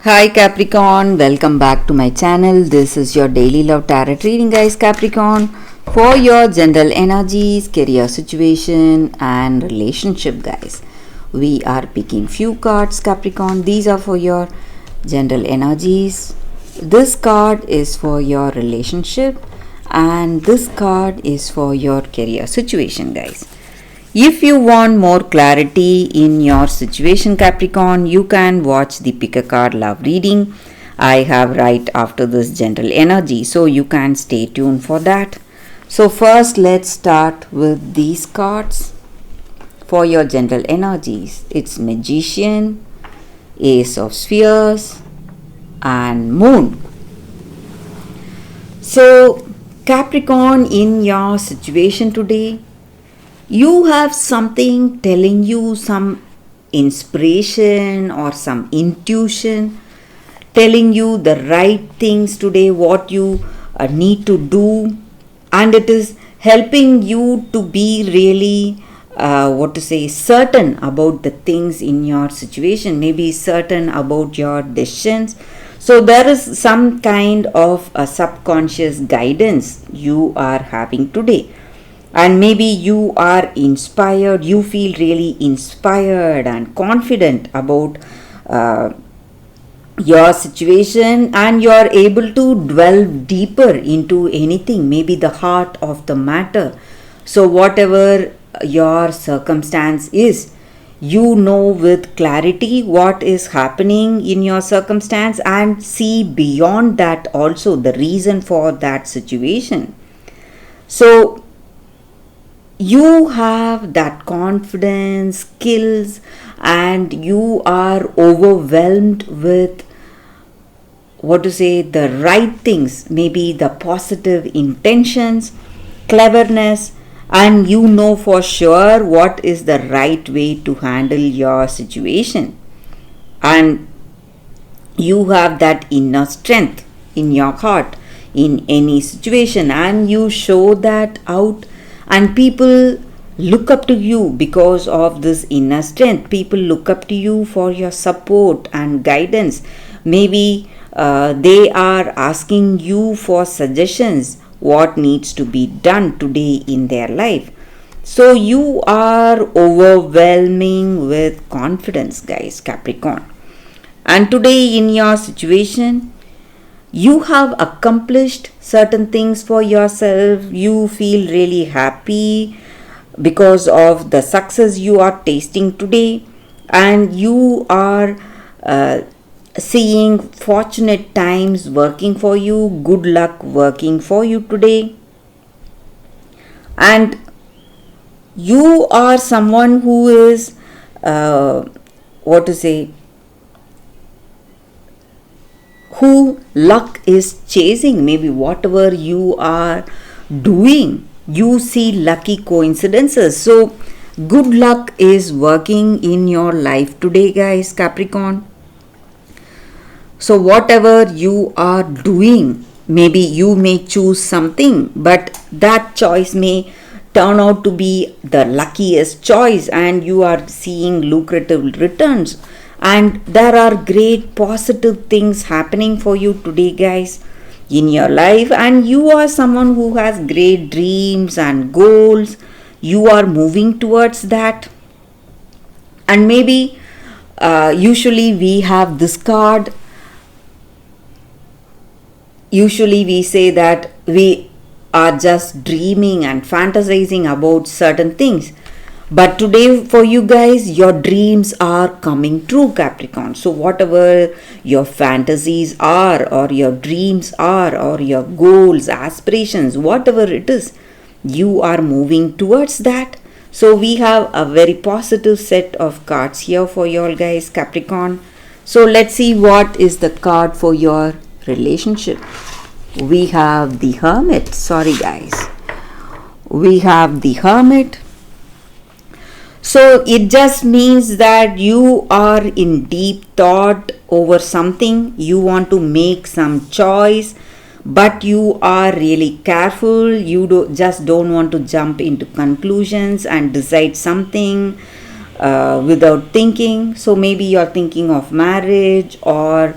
Hi Capricorn, welcome back to my channel. This is your daily love tarot reading, guys. Capricorn, for your general energies, career situation and relationship, guys. We are picking few cards, Capricorn. These are for your general energies. This card is for your relationship and this card is for your career situation, guys. If you want more clarity in your situation, Capricorn, you can watch the Pick a Card Love reading I have right after this general energy. So you can stay tuned for that. So first let's start with these cards for your general energies. It's Magician, Ace of Spheres and Moon. So Capricorn, in your situation today, you have something telling you some inspiration or some intuition telling you the right things today, what you need to do, and it is helping you to be really certain about the things in your situation, maybe certain about your decisions. So there is some kind of a subconscious guidance you are having today. And maybe you are inspired, you feel really inspired and confident about your situation, and you are able to delve deeper into anything, maybe the heart of the matter. So whatever your circumstance is, you know with clarity what is happening in your circumstance and see beyond that also the reason for that situation. So you have that confidence, skills, and you are overwhelmed with the right things, maybe the positive intentions, cleverness, and you know for sure what is the right way to handle your situation. And you have that inner strength in your heart in any situation, and you show that out, and people look up to you because of this inner strength. People look up to you for your support and guidance. Maybe they are asking you for suggestions what needs to be done today in their life. So you are overwhelming with confidence, guys, Capricorn. And today in your situation, you have accomplished certain things for yourself. You feel really happy because of the success you are tasting today, and you are seeing fortunate times working for you, good luck working for you today. And you are someone who is who luck is chasing. Maybe whatever you are doing, you see lucky coincidences. So good luck is working in your life today, guys, Capricorn. So whatever you are doing, maybe you may choose something, but that choice may turn out to be the luckiest choice, and you are seeing lucrative returns. And there are great positive things happening for you today, guys, in your life. And you are someone who has great dreams and goals. You are moving towards that. And maybe usually we have this card. Usually we say that we are just dreaming and fantasizing about certain things. But today for you guys, your dreams are coming true, Capricorn. So whatever your fantasies are, or your dreams are, or your goals, aspirations, whatever it is, you are moving towards that. So we have a very positive set of cards here for you all, guys, Capricorn. So let's see what is the card for your relationship. We have the Hermit. Sorry, guys. We have the Hermit. So it just means that you are in deep thought over something. You want to make some choice, but you are really careful. You just don't want to jump into conclusions and decide something without thinking. So maybe you're thinking of marriage, or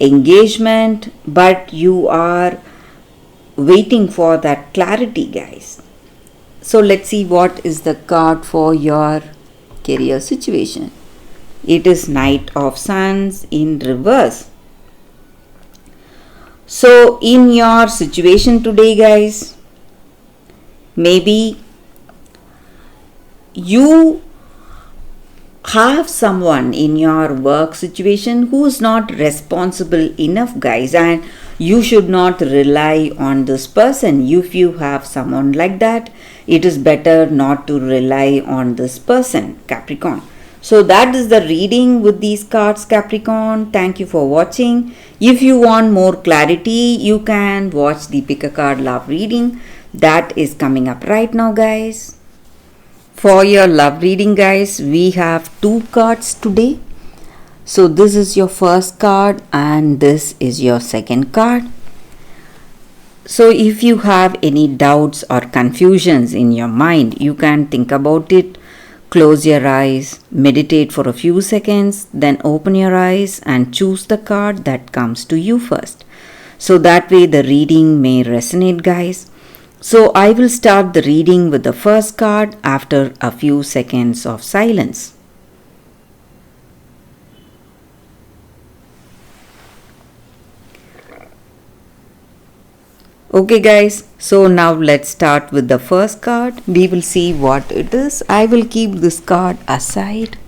engagement, but you are waiting for that clarity, guys. So let's see what is the card for your career situation. It is Knight of Sons in reverse. So in your situation today, guys, maybe you have someone in your work situation who is not responsible enough, guys, and you should not rely on this person. If you have someone like that, it is better not to rely on this person, Capricorn. So that is the reading with these cards, Capricorn. Thank you for watching. If you want more clarity, you can watch the Pick a Card Love reading that is coming up right now, guys. For your love reading, guys, we have 2 cards today. So this is your first card and this is your second card. So if you have any doubts or confusions in your mind, you can think about it. Close your eyes, meditate for a few seconds, then open your eyes and choose the card that comes to you first. So that way the reading may resonate, guys. So I will start the reading with the first card after a few seconds of silence. Okay guys, so now let's start with the first card. We will see what it is. I will keep this card aside.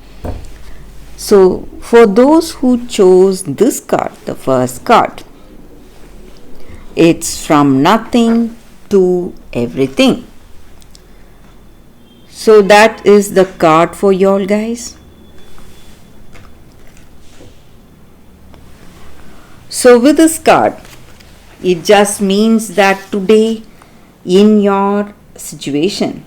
So for those who chose this card, the first card, it's from nothing to everything. So that is the card for y'all, guys. So with this card, it just means that today in your situation,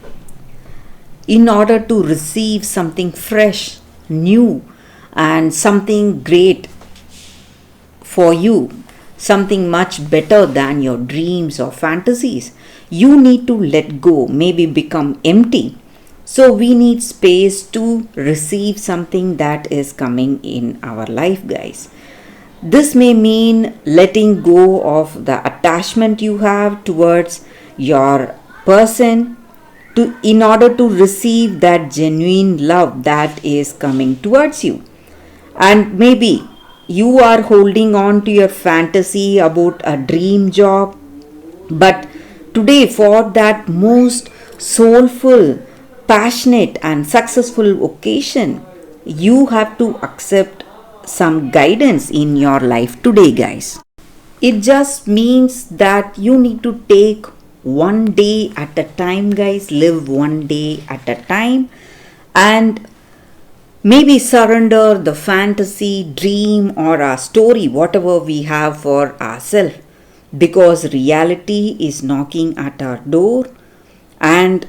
in order to receive something fresh, new, and something great for you, something much better than your dreams or fantasies, you need to let go, maybe become empty. So we need space to receive something that is coming in our life, guys. This may mean letting go of the attachment you have towards your person in order to receive that genuine love that is coming towards you. And maybe you are holding on to your fantasy about a dream job, but today for that most soulful, passionate and successful occasion, you have to accept some guidance in your life today, guys. It just means that you need to take one day at a time, guys. Live one day at a time and maybe surrender the fantasy, dream or a story, whatever we have for ourselves, because reality is knocking at our door, and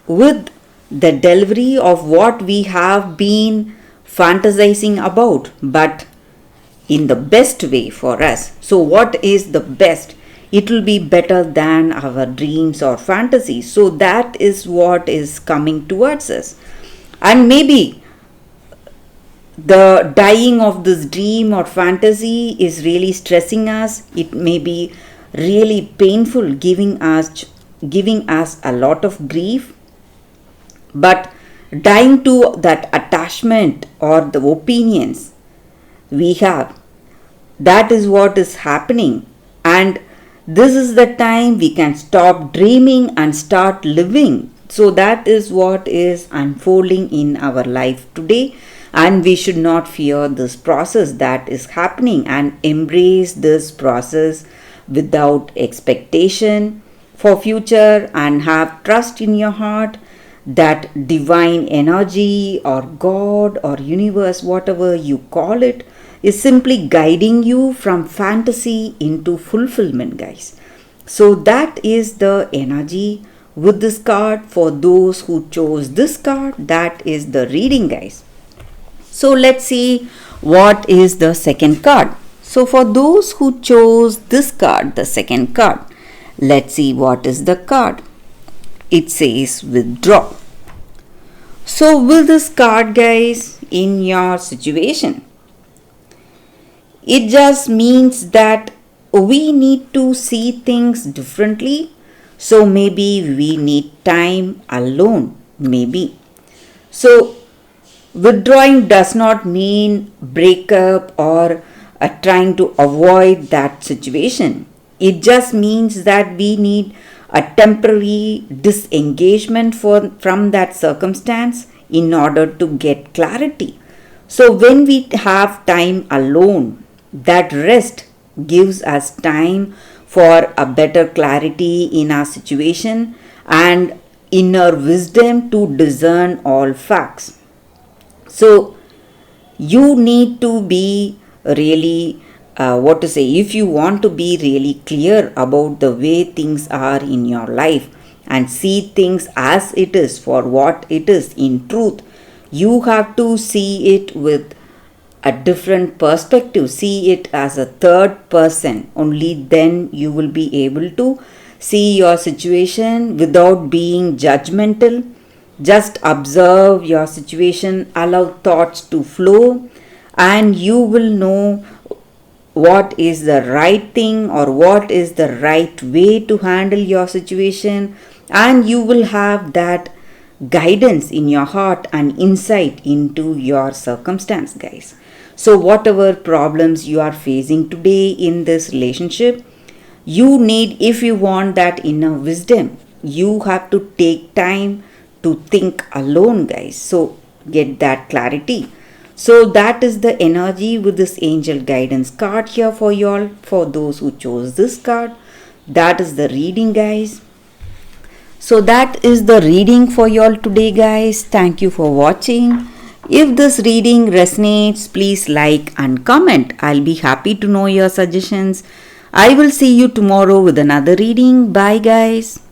with the delivery of what we have been fantasizing about, but in the best way for us. So what is the best? It will be better than our dreams or fantasies. So that is what is coming towards us. And maybe the dying of this dream or fantasy is really stressing us. It may be really painful, giving us a lot of grief. But dying to that attachment or the opinions we have, that is what is happening. And this is the time we can stop dreaming and start living. So that is what is unfolding in our life today. And we should not fear this process that is happening and embrace this process without expectation for future, and have trust in your heart that divine energy or God or universe, whatever you call it, is simply guiding you from fantasy into fulfillment, guys. So that is the energy with this card for those who chose this card. That is the reading, guys. So let's see what is the second card. So for those who chose this card, the second card, let's see what is the card. It says withdraw. So with this card, guys, in your situation, It just means that we need to see things differently. So maybe we need time alone. Maybe. So withdrawing does not mean breakup or trying to avoid that situation. It just means that we need a temporary disengagement from that circumstance in order to get clarity. So, when we have time alone, that rest gives us time for a better clarity in our situation and inner wisdom to discern all facts. So, you need to be really what to say, if you want to be really clear about the way things are in your life and see things as it is for what it is in truth, you have to see it with a different perspective, see it as a third person. Only then you will be able to see your situation without being judgmental. Just observe your situation, allow thoughts to flow, and you will know what is the right thing or what is the right way to handle your situation, and you will have that guidance in your heart and insight into your circumstance, guys. So whatever problems you are facing today in this relationship, you need, if you want that inner wisdom, you have to take time to think alone, guys. So get that clarity. So that is the energy with this angel guidance card here for y'all, for those who chose this card. That is the reading, guys. So that is the reading for y'all today, guys. Thank you for watching. If this reading resonates, please like and comment. I'll be happy to know your suggestions. I will see you tomorrow with another reading. Bye, guys.